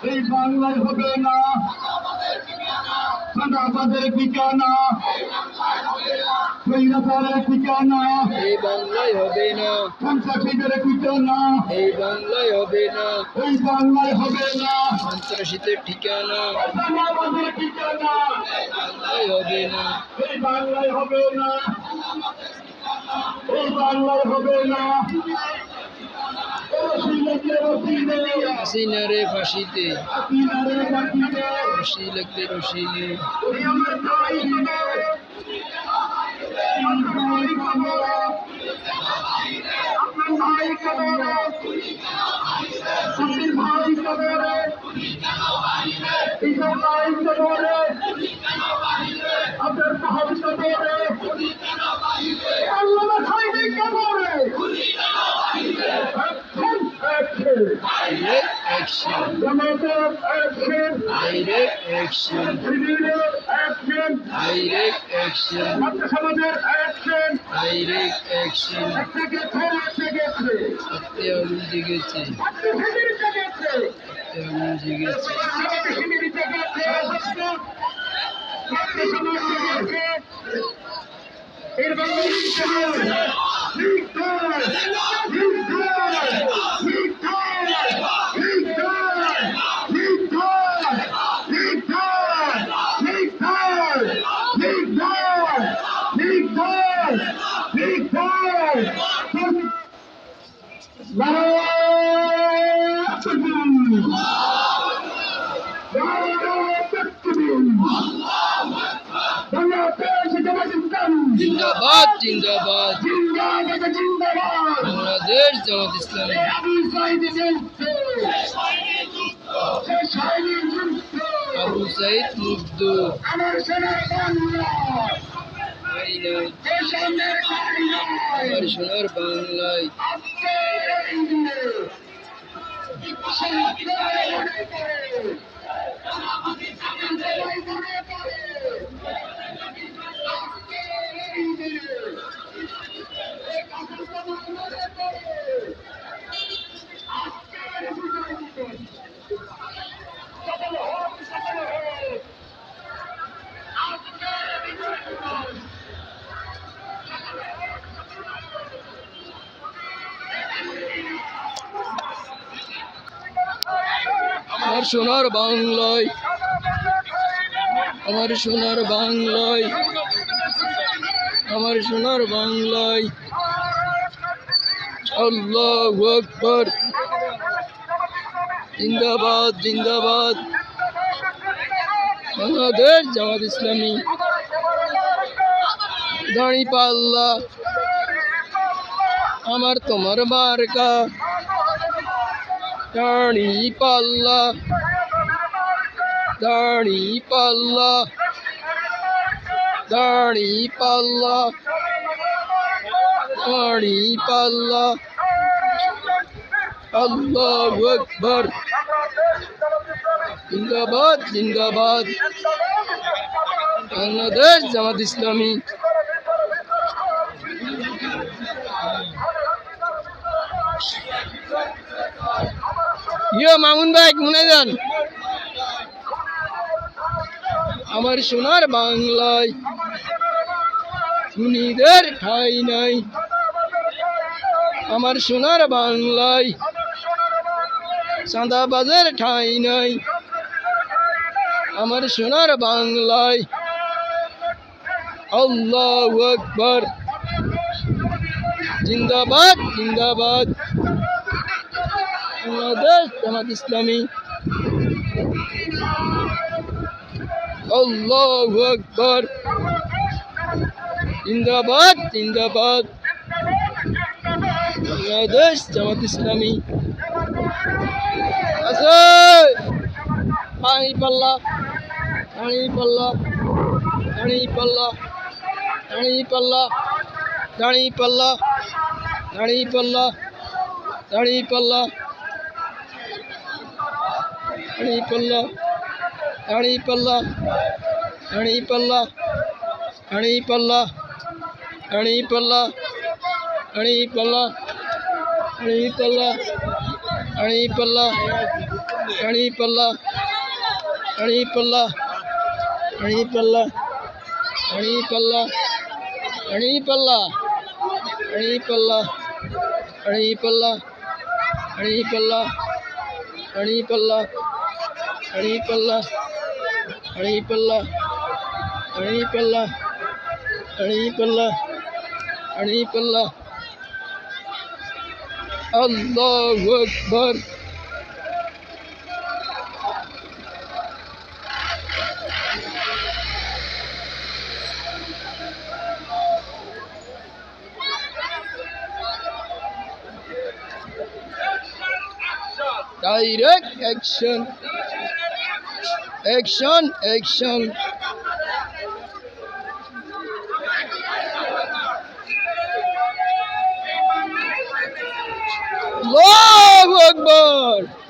এই বাংলায় হবে না চাঁদাবাজের ঠিকানা, স্বৈরাচারের ঠিকানা, এই বাংলায় হবে না সন্ত্রাসীদের ঠিকানা, এই বাংলায় হবে না এই বাংলায় হবে না সন্ত্রাসীদের ঠিকানা, চাঁদাবাজের ঠিকানা, বাংলায় হবে না এই বাংলায় হবে না, এই বাংলায় হবে না। হাসিনারে ফাঁসিতে, হাসিনারে ফাঁসিতে, রশি লাগতে রশিলে, আমার ভাই রে, আপনার ভাই কবরে, আপনার ভাই কবরে, ঈদের ভাই কবরে, আপনার ভাই কবরে, আল্লামা সাইদি কবরে। ডাইরেক্ট অ্যাকশন, জামাতের অ্যাকশন, ডাইরেক্ট অ্যাকশন, শিবিরের অ্যাকশন, ডাইরেক্ট অ্যাকশন, ছাত্র সমাজের অ্যাকশন, ডাইরেক্ট অ্যাকশন। জেগেছে, জেগেছে, সত্যি আগুন জেগেছে, ছাত্র শিবির জেগেছে, সত্যি আগুন জেগেছে, ছাত্র শিবির জেগেছে, ছাত্র সমাজ জেগেছে। এর বাংলাদেশ জিন্দাবাদ জিন্দাবাদ, জিন্দাবাদ জিন্দাবাদ। বাংলাদেশ জামাত ইসলামী, আবু সাইদ মুক্ত, শেষ হয়নি যুদ্ধ, আবু সাইদ মুগ্ধ, আমার সোনার বাংলা, নাই নাই এই সামনের বাংলা, আমার সোনার বাংলায়, আজকে এই দিনে সত্যের মনে পড়ে, সবাই মনে পড়ে, আজকে এই দিনে এই কথা সবাই মনে পড়ে, আজকের বিজয় দিবস, সকল হোক, সকল হোক, আজকের বিজয় দিবস, সকল হোক, সকল হোক। আমার সোনার বাংলায়, আমার সোনার বাংলায়, আমার সোনার বাংলায়, আল্লাহু আকবার, জিন্দাবাদ জিন্দাবাদ, বাংলাদেশ জামাত ইসলামী, দাঁড়িপাল্লা আমার তোমার মার্কা, দাঁড়িপাল্লা, দাঁড়িপাল্লা, দাঁড়িপাল্লা, দাঁড়িপাল্লা, আল্লাহু আকবার, জিন্দাবাদ জিন্দাবাদ, বাংলাদেশ জামাত ইসলামী। মামুন ভাই মনে যান, আমার সোনার বাংলায় খুনিদের ঠাঁই নাই, আমার সোনার বাংলায় চাঁদাবাজের ঠাঁই নাই, আমার সোনার বাংলায়, আল্লাহু আকবার, জিন্দাবাদ জিন্দাবাদ, বাংলাদেশ জামাত ইসলামী, আল্লাহু আকবার, জিন্দাবাদ জিন্দাবাদ, বাংলাদেশ জামাত ইসলামী। আছে দাঁড়িপাল্লা, দাঁড়িপাল্লা, দাঁড়িপাল্লা, দাঁড়িপাল্লা, দাঁড়িপাল্লা, দাঁড়িপাল্লা, দাঁড়িপাল্লা, দাঁড়িপাল্লা, দাঁড়িপাল্লা, দাঁড়িপাল্লা, দাঁড়িপাল্লা, দাঁড়িপাল্লা, দাঁড়িপাল্লা, দাঁড়িপাল্লা, अड़ी पल्ला अड़ी पल्ला अड़ी पल्ला अड़ी पल्ला अड़ी पल्ला अड़ी पल्ला अड़ी पल्ला अड़ी पल्ला अड़ी पल्ला अड़ी पल्ला अड़ी पल्ला अड़ी पल्ला अड़ी पल्ला अड़ी पल्ला अड़ी पल्ला अल्लाहु Akbar direct action action action Allahu Akbar